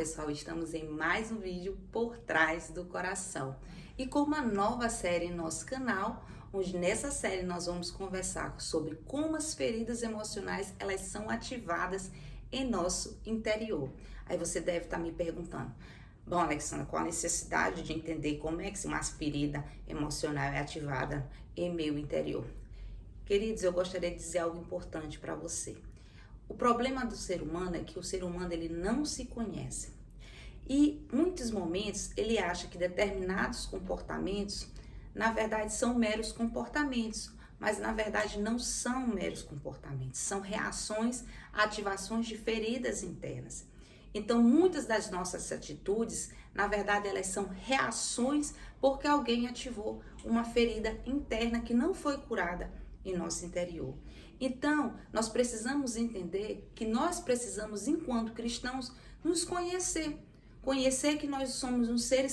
pessoal, estamos em mais um vídeo por trás do coração e com uma nova série em nosso canal, onde nessa série nós vamos conversar sobre como as feridas emocionais elas são ativadas em nosso interior. Aí você deve estar me perguntando, bom, Alexandra, qual a necessidade de entender como é que uma ferida emocional é ativada em meu interior? Queridos, eu gostaria de dizer algo importante para você. O problema do ser humano é que o ser humano ele não se conhece. E muitos momentos ele acha que determinados comportamentos, na verdade, são meros comportamentos, mas na verdade não são meros comportamentos, são reações, ativações de feridas internas. Então, muitas das nossas atitudes, na verdade, elas são reações porque alguém ativou uma ferida interna que não foi curada em nosso interior. Então, nós precisamos entender que nós precisamos, enquanto cristãos, nos conhecer. Conhecer que nós somos um ser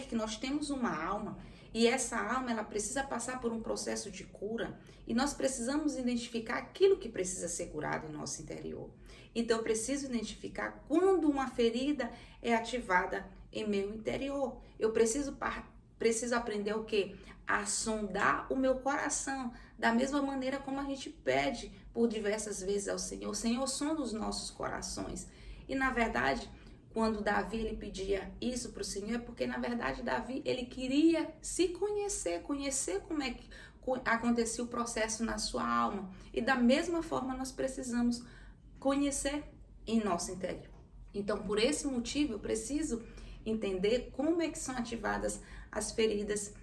que nós temos uma alma e essa alma ela precisa passar por um processo de cura e nós precisamos identificar aquilo que precisa ser curado em nosso interior. Então, eu preciso identificar quando uma ferida é ativada em meu interior. Eu preciso aprender o quê? A sondar o meu coração, da mesma maneira como a gente pede por diversas vezes ao Senhor. O Senhor sonda os nossos corações. E na verdade, quando Davi ele pedia isso para o Senhor, é porque na verdade Davi ele queria se conhecer como é que acontecia o processo na sua alma. E da mesma forma nós precisamos conhecer em nosso interior. Então, por esse motivo, eu preciso entender como é que são ativadas as feridas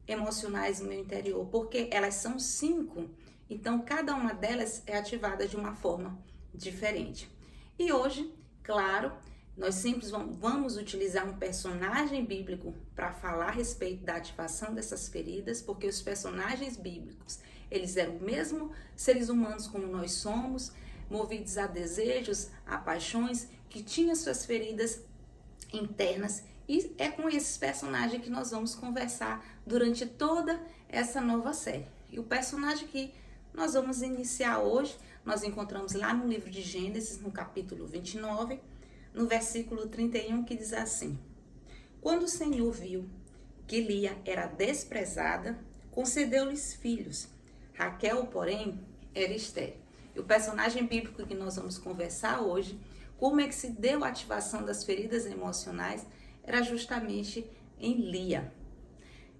emocionais no meu interior, porque elas são 5, então cada uma delas é ativada de uma forma diferente. E hoje, claro, nós sempre vamos utilizar um personagem bíblico para falar a respeito da ativação dessas feridas, porque os personagens bíblicos, eles eram mesmo seres humanos como nós somos, movidos a desejos, a paixões, que tinham suas feridas internas. E é com esses personagens que nós vamos conversar durante toda essa nova série. E o personagem que nós vamos iniciar hoje, nós encontramos lá no livro de Gênesis, no capítulo 29, no versículo 31, que diz assim: Quando o Senhor viu que Lia era desprezada, concedeu-lhes filhos. Raquel, porém, era estéril. E o personagem bíblico que nós vamos conversar hoje, como é que se deu a ativação das feridas emocionais, era justamente em Lia.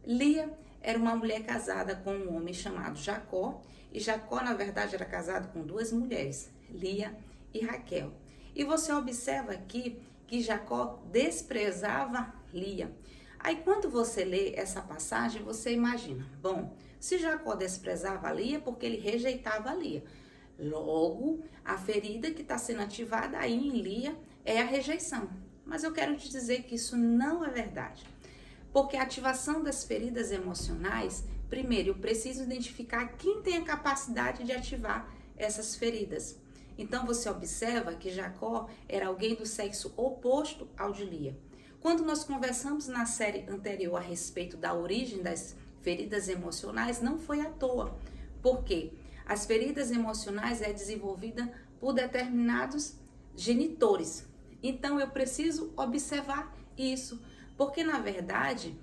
Lia era uma mulher casada com um homem chamado Jacó, e Jacó, na verdade, era casado com 2 mulheres, Lia e Raquel. E você observa aqui que Jacó desprezava Lia. Aí, quando você lê essa passagem, você imagina, bom, se Jacó desprezava Lia, porque ele rejeitava Lia. Logo, a ferida que está sendo ativada aí em Lia é a rejeição. Mas eu quero te dizer que isso não é verdade. Porque a ativação das feridas emocionais, primeiro, eu preciso identificar quem tem a capacidade de ativar essas feridas. Então, você observa que Jacó era alguém do sexo oposto ao de Lia. Quando nós conversamos na série anterior a respeito da origem das feridas emocionais, não foi à toa. Por quê? As feridas emocionais é desenvolvida por determinados genitores. Então, eu preciso observar isso, porque, na verdade,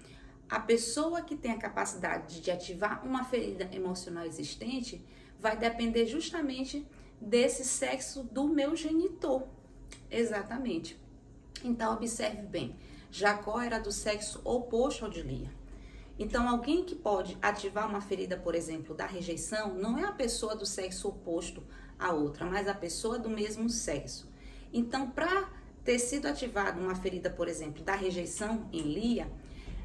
a pessoa que tem a capacidade de ativar uma ferida emocional existente vai depender justamente desse sexo do meu genitor. Exatamente. Então, observe bem, Jacó era do sexo oposto ao de Lia. Então, alguém que pode ativar uma ferida, por exemplo, da rejeição, não é a pessoa do sexo oposto à outra, mas a pessoa do mesmo sexo. Então, para ter sido ativada uma ferida, por exemplo, da rejeição em Lia,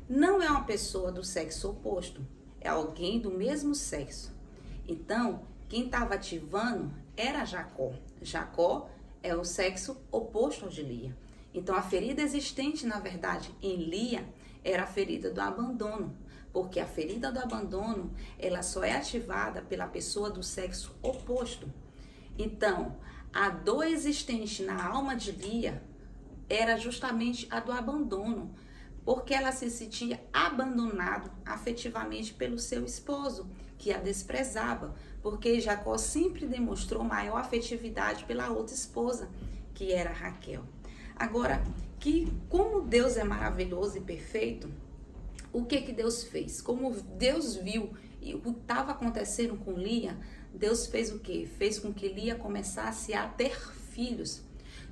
não é uma pessoa do sexo oposto, é alguém do mesmo sexo. Então, quem estava ativando era Jacó. Jacó é o sexo oposto ao de Lia. Então, a ferida existente, na verdade, em Lia, era a ferida do abandono, porque a ferida do abandono, ela só é ativada pela pessoa do sexo oposto. Então, a dor existente na alma de Lia era justamente a do abandono, porque ela se sentia abandonada afetivamente pelo seu esposo, que a desprezava, porque Jacó sempre demonstrou maior afetividade pela outra esposa, que era Raquel. Agora, que como Deus é maravilhoso e perfeito, o que Deus fez? Como Deus viu o que estava acontecendo com Lia, Deus fez o quê? Fez com que Lia começasse a ter filhos.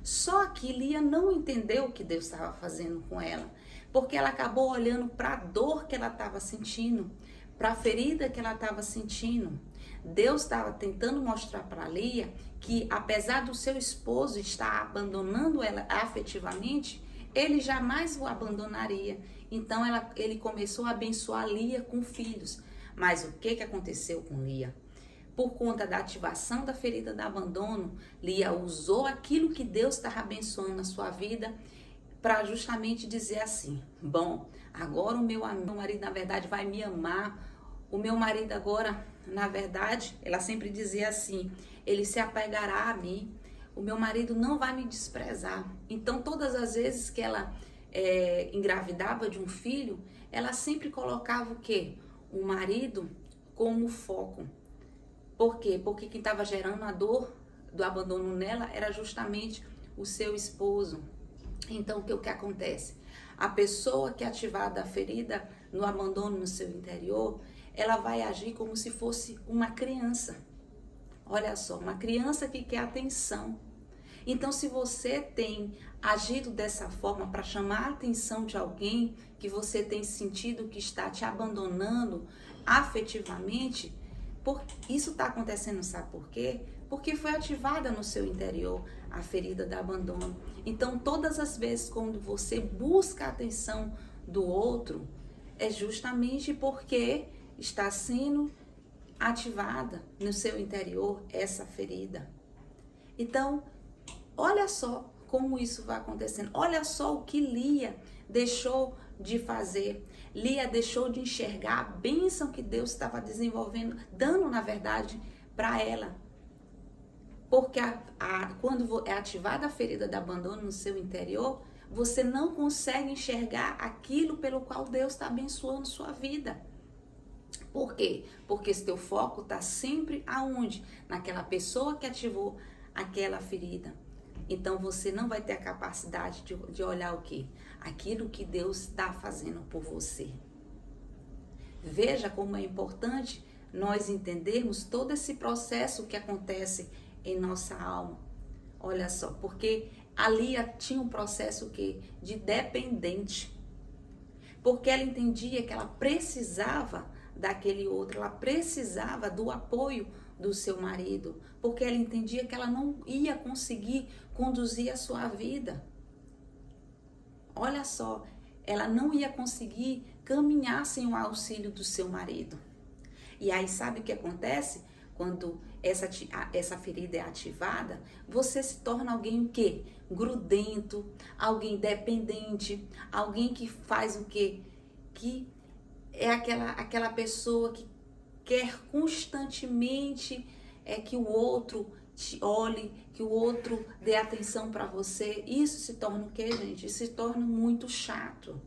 Só que Lia não entendeu o que Deus estava fazendo com ela, porque ela acabou olhando para a dor que ela estava sentindo, para a ferida que ela estava sentindo. Deus estava tentando mostrar para Lia que, apesar do seu esposo estar abandonando ela afetivamente, ele jamais o abandonaria. Então ele começou a abençoar Lia com filhos. Mas o que aconteceu com Lia? Por conta da ativação da ferida do abandono, Lia usou aquilo que Deus estava abençoando na sua vida para justamente dizer assim: bom, agora o meu marido na verdade vai me amar. O meu marido agora, na verdade, ela sempre dizia assim, ele se apegará a mim. O meu marido não vai me desprezar. Então, todas as vezes que ela engravidava de um filho, ela sempre colocava o quê? O marido como foco. Por quê? Porque quem estava gerando a dor do abandono nela era justamente o seu esposo. Então, o que acontece? A pessoa que é ativada a ferida no abandono no seu interior, ela vai agir como se fosse uma criança. Olha só, uma criança que quer atenção. Então, se você tem agido dessa forma para chamar a atenção de alguém que você tem sentido que está te abandonando afetivamente, isso está acontecendo, sabe por quê? Porque foi ativada no seu interior a ferida do abandono. Então, todas as vezes quando você busca a atenção do outro, é justamente porque está sendo ativada no seu interior essa ferida. Então, olha só como isso vai acontecendo. Olha só o que Lia deixou de fazer. Lia deixou de enxergar a bênção que Deus estava desenvolvendo, dando na verdade para ela. Porque quando é ativada a ferida do abandono no seu interior, você não consegue enxergar aquilo pelo qual Deus está abençoando sua vida. Por quê? Porque esse teu foco está sempre aonde? Naquela pessoa que ativou aquela ferida. Então você não vai ter a capacidade de olhar o quê? Aquilo que Deus está fazendo por você. Veja como é importante nós entendermos todo esse processo que acontece em nossa alma. Olha só, porque ali tinha um processo de dependente. Porque ela entendia que ela precisava daquele outro, ela precisava do apoio do seu marido, porque ela entendia que ela não ia conseguir conduzir a sua vida. Olha só, ela não ia conseguir caminhar sem o auxílio do seu marido. E aí sabe o que acontece? Quando essa ferida é ativada, você se torna alguém o quê? Grudento, alguém dependente, alguém que faz o quê? Que é aquela pessoa que quer constantemente que o outro te olhe, que o outro dê atenção para você. Isso se torna o quê, gente? Isso se torna muito chato.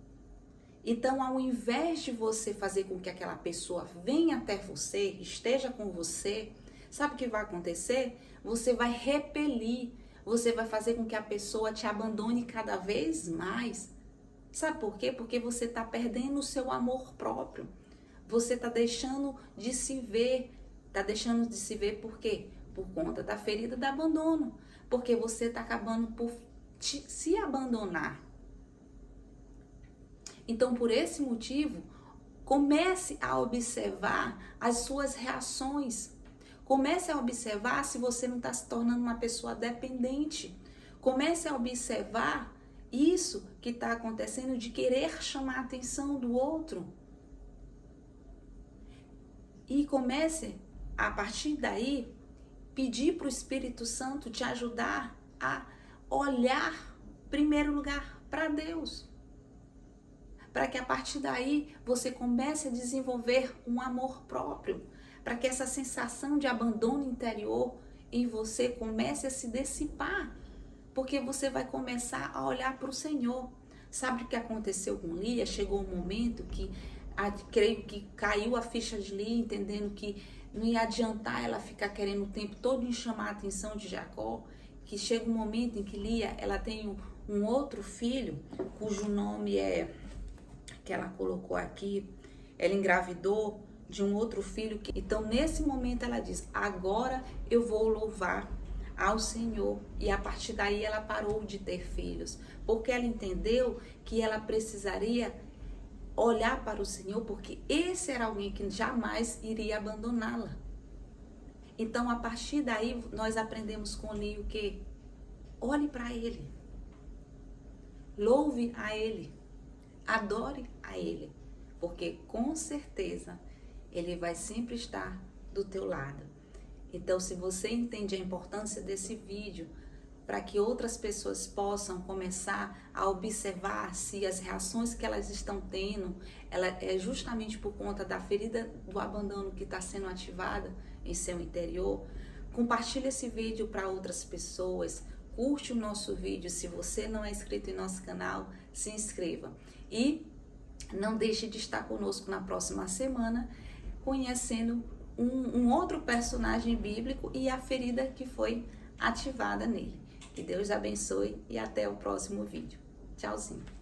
Então, ao invés de você fazer com que aquela pessoa venha até você, esteja com você, sabe o que vai acontecer? Você vai repelir, você vai fazer com que a pessoa te abandone cada vez mais. Sabe por quê? Porque você está perdendo o seu amor próprio. Você está deixando de se ver. Está deixando de se ver por quê? Por conta da ferida do abandono. Porque você está acabando por se abandonar. Então, por esse motivo, comece a observar as suas reações. Comece a observar se você não está se tornando uma pessoa dependente. Comece a observar isso que está acontecendo de querer chamar a atenção do outro. E comece, a partir daí, pedir para o Espírito Santo te ajudar a olhar, em primeiro lugar, para Deus. Para que a partir daí você comece a desenvolver um amor próprio. Para que essa sensação de abandono interior em você comece a se dissipar. Porque você vai começar a olhar para o Senhor. Sabe o que aconteceu com Lia? Chegou um momento que, creio que caiu a ficha de Lia, entendendo que não ia adiantar ela ficar querendo o tempo todo em chamar a atenção de Jacó. Que chega um momento em que Lia, ela tem um outro filho, cujo nome é, que ela colocou aqui, ela engravidou de um outro filho. Então, nesse momento, ela diz, agora eu vou louvar ao Senhor. E a partir daí, ela parou de ter filhos, porque ela entendeu que ela precisaria olhar para o Senhor, porque esse era alguém que jamais iria abandoná-la. Então, a partir daí, nós aprendemos com o Nil que olhe para Ele, louve a Ele, adore a Ele, porque com certeza Ele vai sempre estar do teu lado. Então, se você entende a importância desse vídeo, para que outras pessoas possam começar a observar se as reações que elas estão tendo, ela é justamente por conta da ferida do abandono que está sendo ativada em seu interior. Compartilhe esse vídeo para outras pessoas, curte o nosso vídeo. Se você não é inscrito em nosso canal, se inscreva. E não deixe de estar conosco na próxima semana, conhecendo um outro personagem bíblico e a ferida que foi ativada nele. Que Deus abençoe e até o próximo vídeo. Tchauzinho.